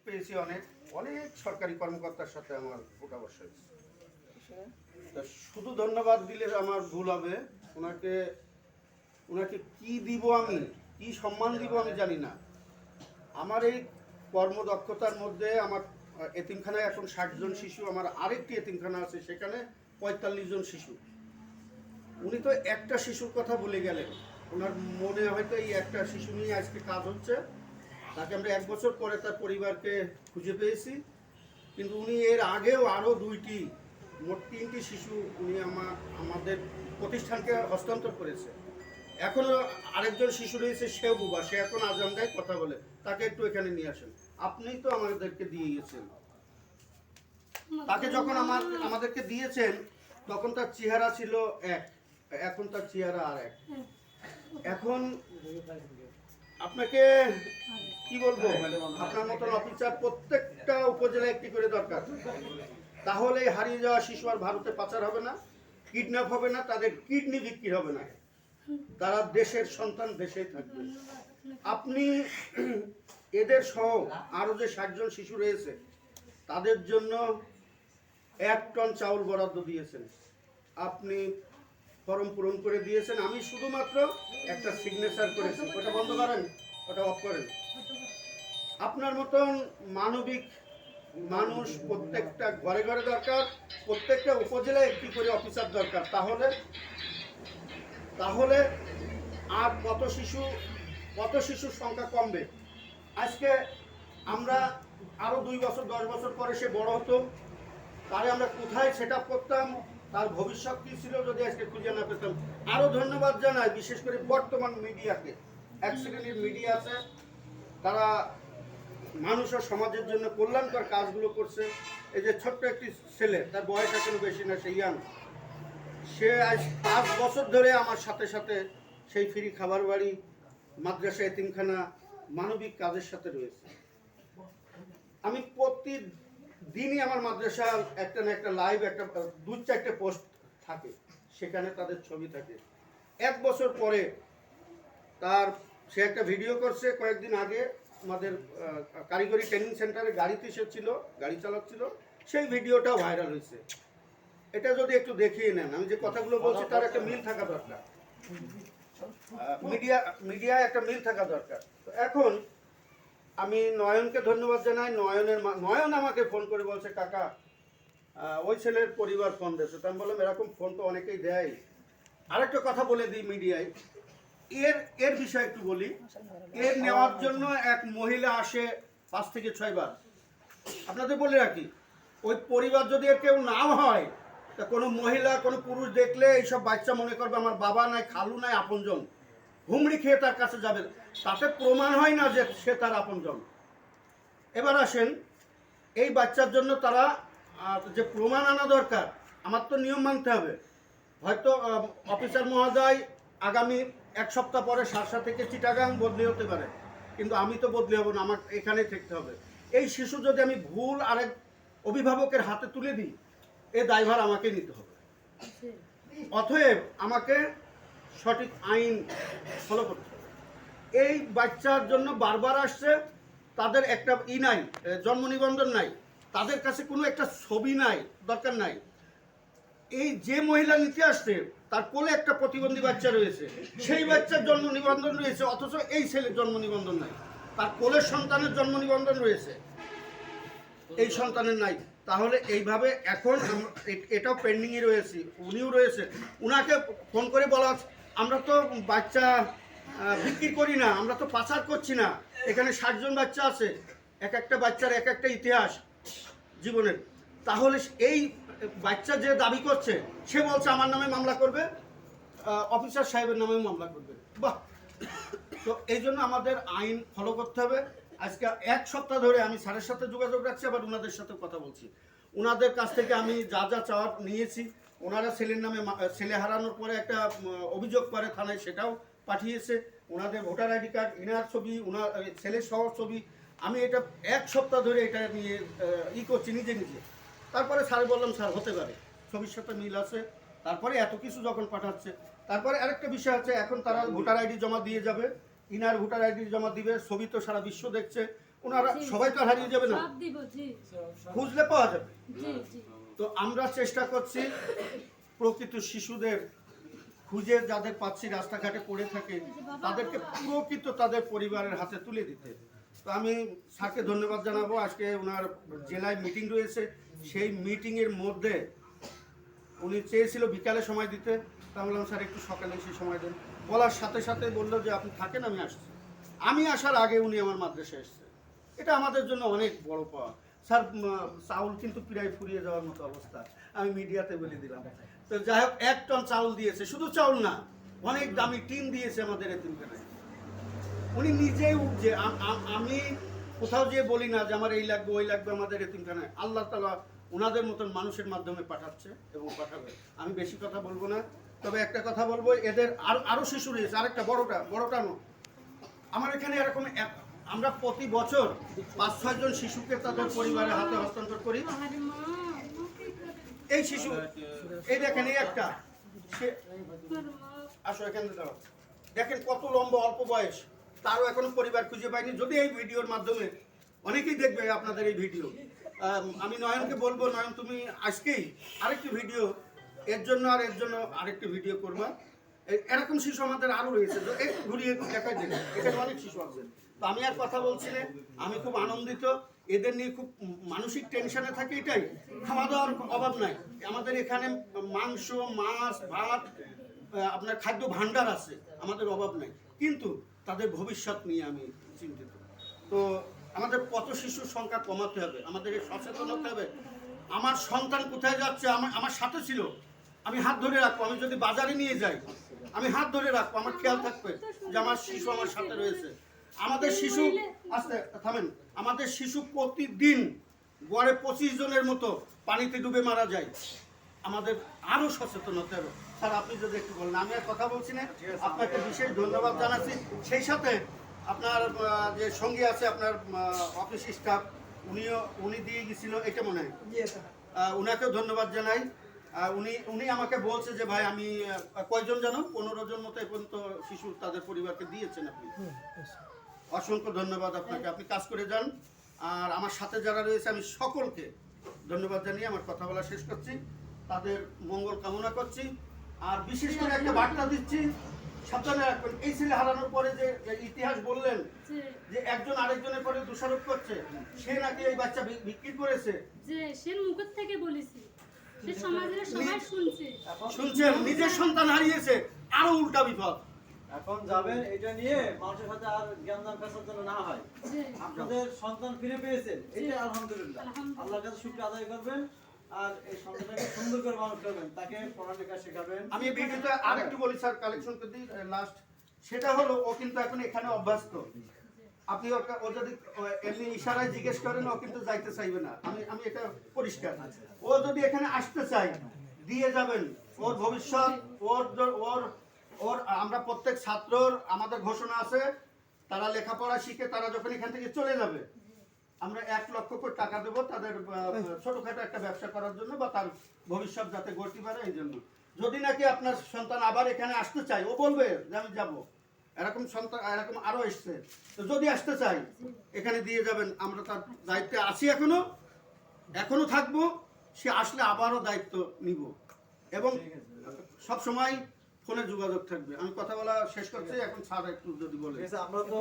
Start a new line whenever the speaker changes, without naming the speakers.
পেয়েছি অনেক অনেক সরকারি কর্মকর্তার সাথে আমার ওঠা বসা হয়েছে। তা শুধু ধন্যবাদ দিলে আমার ভুল হবে। ওনাকে ওনাকে কি দিব, আমি কি সম্মান দিব আমি জানি না। আমার এই কর্মদক্ষতার মধ্যে আমার এতিমখানায় এখন 60 জন শিশু, আমার আরেকটি এতিমখানা আছে সেখানে 45 জন শিশু। উনি তো একটা শিশুর কথা বলে গেলেন, ওনার মনে হয়তো এই একটা শিশু নিয়ে আজকে কাজ হচ্ছে। তাকে আমরা 1 বছর পরে তার পরিবারকে খুঁজে পেয়েছি, কিন্তু উনি এর আগেও আরও 2টি মোট 3টি শিশু উনি আমাদের প্রতিষ্ঠানকে হস্তান্তর করেছে। এখনও আরেকজন শিশু রয়েছে, সেও বুবা, সে এখন আজানগায় কথা বলে, তাকে একটু এখানে নিয়ে আসেন। আপনিই তো আমাদেরকে দিয়ে গেছেন, তাকে যখন আমাদেরকে দিয়েছেন তখন তার চেহারা ছিল এক, এখন তার চেহারা আর এক। এখন আপনাকে কি বলবো, আপনার মতন অফিসার প্রত্যেকটা উপজেলায় একটি করে দরকার। তাহলে হারিয়ে যাওয়া শিশু আর ভারতে পাচার হবে না, কিডন্যাপ হবে না, তাদের কিডনি বিক্রি হবে না, তারা দেশের সন্তান দেশেই থাকবে। আপনি এদের সহ আরো যে 60 জন শিশু রয়েছে তাদের জন্য 1 টন চাউল বরাদ্দ দিয়েছেন, আপনি ফর্ম পূরণ করে দিয়েছেন। আমি শুধুমাত্র একটা সিগনেচার করেছি। ওটা বন্ধ করেন, ওটা অফ করেন। আপনার মতন মানবিক মানুষ প্রত্যেকটা ঘরে ঘরে দরকার, প্রত্যেকটা উপজেলায় একটি করে অফিসার দরকার। তাহলে আর কত শিশুর সংখ্যা কমবে। আজকে আমরা আরো 2 বছর 10 বছর পরে সে বড় হতো, তারে আমরা কোথায় সেট আপ করতাম, তার ভবিষ্যৎ কী ছিল যদি আজকে খুঁজে না পেতাম। আরো ধন্যবাদ জানাই বিশেষ করে বর্তমান মিডিয়াকে। এক শ্রেণীর মিডিয়া আছে, তারা মানুষ ও সমাজের জন্য কল্যাণকর কাজগুলো করছে। এই যে ছোট্ট একটি ছেলে, তার বয়স এখনো বেশি না, সে ইয়াং, সে আজ 5 বছর ধরে আমার সাথে সাথে সেই ফ্রি খাবার বাড়ি, মাদ্রাসা, এতিমখানা, মানবিক কাজের সাথে রয়েছে। আমি প্রতিদিনই আমার মাদ্রাসা একটা না একটা লাইভ, একটা 2-4টে পোস্ট থাকে, সেখানে তাদের ছবি থাকে। 1 বছর পরে সে একটা ভিডিও করছে কয়েকদিন আগে, আমাদের কারিগরি ট্রেনিং সেন্টারে গাড়িতে এসেছিল, গাড়ি চালাচ্ছিল, সেই ভিডিওটাও ভাইরাল হয়েছে। এটা যদি একটু দেখিয়ে নেন, আমি যে কথাগুলো বলছি তার একটা মিল থাকা দরকার, মিডিয়া একটা মিল থাকা দরকার। তো এখন আমি নয়নকে ধন্যবাদ জানাই। নয়ন আমাকে ফোন করে বলছে, কাকা ওই ছেলের পরিবার ফোন দিয়েছে। তো আমি বললাম, এরকম ফোন তো অনেকেই দেয়। আরেকটা কথা বলে দিই মিডিয়ায়, এর বিষয়ে একটু বলি। এর নেওয়ার জন্য এক মহিলা আসে 5 থেকে 6 বার। আপনাদের বলে রাখি, ওই পরিবার যদি এর কেউ নাও হয়, তা কোনো মহিলা কোনো পুরুষ দেখলে এইসব বাচ্চা মনে করবে আমার বাবা নাই, খালু নাই, আপনজন, হুমড়ি খেয়ে তার কাছে যাবে। তাতে প্রমাণ হয় না যে সে তার আপনজন। এবার আসেন, এই বাচ্চার জন্য তারা যে প্রমাণ আনা দরকার, আমার তো নিয়ম মানতে হবে। হয়তো অফিসার মহোদয় আগামী 1 সপ্তাহ পরে সারসা থেকে চিটাগাং বদলি হতে পারে, কিন্তু আমি তো বদলি হব না, আমার এখানেই থাকতে হবে। এই শিশু যদি আমি ভুল আরেক অভিভাবকের হাতে তুলে দিই, এ দায়ভার আমাকে নিতে হবে। অতএব আমাকে সঠিক আইন ফলো করতে হবে। এই বাচ্চার জন্য বারবার আসছে, তাদের একটা নাই, জন্ম নিবন্ধন নাই, তাদের কাছে কোনো একটা ছবি নাই, দরকার নাই। এই যে মহিলা নিতে আসছে তার কোলে একটা প্রতিবন্ধী বাচ্চা রয়েছে, সেই বাচ্চার জন্ম নিবন্ধন রয়েছে, অথচ এই ছেলের জন্ম নিবন্ধন নাই। তার কোলের সন্তানের জন্ম নিবন্ধন রয়েছে, এই সন্তানের নাই। তাহলে এইভাবে এখন এটাও পেন্ডিংয়ে রয়েছে, উনিও রয়েছে। উনাকে ফোন করে বলা, আমরা তো বাচ্চা বিক্রি করি না, আমরা তো পাচার করছি না, এখানে 60 জন বাচ্চা আছে, এক একটা বাচ্চার এক একটা ইতিহাস জীবনের। তাহলে এই বাচ্চা যে দাবি করছে, সে বলছে আমার নামে মামলা করবে, অফিসার সাহেবের নামে মামলা করবে। বাহ! তো এই জন্য আমাদের আইন ফলো করতে হবে। আজকে 1 সপ্তাহ ধরে আমি স্যারের সাথে যোগাযোগ রাখছি, আবার ওনাদের সাথে কথা বলছি। ওনাদের কাছ থেকে আমি যা যা চাওয়ার নিয়েছি, ওনারা ছেলের নামে, ছেলে হারানোর পরে একটা অভিযোগ করে থানায়, সেটাও পাঠিয়েছে। ওনাদের ভোটার আইডি কার্ড, ইনার ছবি, ওনার ছেলের সহ ছবি, আমি এটা 1 সপ্তাহ ধরে এটা নিয়ে করছি নিজে। তারপরে স্যার বললাম, স্যার হতে পারে, ছবির সাথে মিল আছে। তারপরে এত কিছু যখন পাঠাচ্ছে, তারপরে আরেকটা বিষয় আছে, এখন তারা ভোটার আইডি জমা দিয়ে যাবে, ইনার ভোটার আইডি জমা দিবে, ছবি তো সারা বিশ্ব দেখছে। ওনারা সবাই তো আর হারিয়ে যাবে না,
সব দিব, জি
খুঁজলে পাওয়া যাবে।
জি জি।
তো আমরা চেষ্টা করছি প্রকৃত শিশুদের খুঁজে যাদের পাচ্ছি রাস্তাঘাটে পড়ে থাকে তাদেরকে প্রকৃত তাদের পরিবারের হাতে তুলে দিতে। তো আমি স্যারকে ধন্যবাদ জানাবো। আজকে ওনার জেলায় মিটিং রয়েছে, সেই মিটিংয়ের মধ্যে উনি চেয়েছিল বিকালে সময় দিতে, তা বললাম স্যার একটু সকালে এসে সময় দেন। বলার সাথে সাথে বললো যে আপনি থাকেন, আমি আসছি। আমি আসার আগে উনি আমার মাদ্রাসায় এসছে। এটা আমাদের জন্য অনেক বড় পাওয়া। স্যার চাউল কিন্তু প্রায় ফুরিয়ে যাওয়ার মতো অবস্থা, আমি মিডিয়াতে বলে দিলাম। তো যাই হোক 1 টন চাউল দিয়েছে, শুধু চাউল না, অনেক দামি টিন দিয়েছে আমাদের এতিমখানায়। উনি নিজেই যে আমি কোথাও যেয়ে বলি না যে আমার এই লাগবে ওই লাগবে আমাদের এতিমখানায়, আল্লাহ তাআলা ওনাদের মতন মানুষের মাধ্যমে পাঠাচ্ছে এবং পাঠাবে। আমি বেশি কথা বলবো না, তবে একটা কথা বলবো, এদের আরো শিশু রয়েছে, আরেকটা বড়টা নো আমার এখানে এরকম আমরা প্রতি বছর 5-6 জন শিশুকে তাদের পরিবারের হাতে হস্তান্তর করি।
আরে মা,
এই শিশু, এই দেখেন এই একটা, সে
আমার মা,
আসো এখানে দাঁড়াও, দেখেন কত লম্বা, অল্প বয়স, তারও এখনো পরিবার খুঁজে পাইনি। যদি এই ভিডিওর মাধ্যমে অনেকেই দেখবে আপনাদের এই ভিডিও, আমি নয়নকে বলবো, নয়ন তুমি আজকেই আরেকটি ভিডিও এর জন্য আর এর জন্য আরেকটি ভিডিও করবা। এরকম শিশু আমাদের আরো রয়েছে, তো একটু ঘুরিয়ে দেখাই দেবে, এখানে অনেক শিশু আছে। তো আমি আর কথা বলছি না, আমি খুব আনন্দিত, এদের নিয়ে খুব মানসিক টেনশনে থাকে। এটাই, খাওয়া দাওয়ার অভাব নাই আমাদের এখানে, মাংস, মাছ, ভাত, আপনার খাদ্য ভাণ্ডার আছে, আমাদের অভাব নাই, কিন্তু তাদের ভবিষ্যৎ নিয়ে আমি চিন্তিত। তো আমাদের কত শিশুর সংখ্যা কমাতে হবে, আমাদের সচেতন হতে হবে। আমার সন্তান কোথায় যাচ্ছে আমার সাথে ছিল, আমি হাত ধরে রাখবো। আমি যদি বাজারে নিয়ে যাই, আমি হাত ধরে রাখবো, আমার খেয়াল থাকবে যে আমার শিশু আমার সাথে রয়েছে। আমাদের শিশু, আস্তে থামেন, আমাদের শিশু প্রতিদিন গড়ে 25 জনের মতো পানিতে ডুবে মারা যায়। আমাদের আরো সচেতন হতে হবে। স্যার আপনি যদি একটু বলেন, আমি আর কথা বলছি না, আপনাকে বিশেষ ধন্যবাদ জানাচ্ছি। সেই সাথে আপনার যে সঙ্গী আছে, আপনার অফিস স্টাফ, উনি দিয়ে গেছিল, এটা মনে হয়, উনাকেও ধন্যবাদ জানাই। উনি আমাকে বলছে যে ভাই আমি কয়জন জানো, 15 জন মতো এ পর্যন্ত শিশু তাদের পরিবারকে দিয়েছেন আপনি। অসংখ্য ধন্যবাদ আপনাকে, আপনি কাজ করে যান। আর আমার সাথে যারা রয়েছে আমি সকলকে ধন্যবাদ জানিয়ে আমার কথা বলা শেষ করছি, তাদের মঙ্গল কামনা করছি। আর বিশেষ করে একটা বার্তা দিচ্ছি, সাবধানে রাখবেন। এই ছেলে হারানোর পরে যে ইতিহাস বললেন যে একজন আরেকজনের পরে দোষারোপ করছে, সে নাকি এই বাচ্চা বিক্রি করেছে,
যে সে মুখের থেকে বলেছি, সে সমাজের সবাই শুনছে,
শুনছেন, নিজের সন্তান হারিয়েছে, আরো উল্টা বিপদ।
এখন যাবেন এটা নিয়ে, মানুষের সাথে আর জ্ঞানদান পেশার জন্য না হয়। আপনাদের সন্তান ফিরে পেয়েছেন, এটা আলহামদুলিল্লাহ, আল্লাহর কাছে শুকরিয়া আদায় করবেন। আর এই সন্তানটাকে সুন্দর করে মানুষ করবেন, তাকে পড়ালেখা শেখাবেন।
আমি এই ভিডিওতে আরেকটু বলি স্যার, কালেকশন করে দিই লাস্ট, সেটা হলো ও কিন্তু এখন এখানে অভ্যস্ত। আপনি ও যদি এমনি ইশারায় জিজ্ঞেস করেন, ও কিন্তু যাইতে চাইবে না, আমি এটা পরিষ্কার। ও যদি এখানে আসতে চাই, দিয়ে যাবেন, ওর ভবিষ্যৎ, ওর আমরা প্রত্যেক ছাত্রর আমাদের ঘোষণা আছে, তারা লেখাপড়া শিখে তারা যখন এখান থেকে চলে যাবে, আমরা 1 লক্ষ করে টাকা দেবো তাদের ছোটখাটো একটা ব্যবসা করার জন্য, বা তার ভবিষ্যৎ যাতে গড়তে পারে এই জন্য। যদি নাকি আপনার সন্তান আবার এখানে আসতে চায়, ও বলবে যে আমি যাবো, এরকম সন্তান এরকম আরো এসছে, তো যদি আসতে চাই এখানে দিয়ে যাবেন, আমরা তার দায়িত্বে আছি, এখনো থাকবো। সে আসলে আবারও দায়িত্ব নিব, এবং সব সময় ফোনে যোগাযোগ থাকবে। আমি কথা বলা শেষ করছি, এখন স্যার একটু যদি বলে।
আমরা তো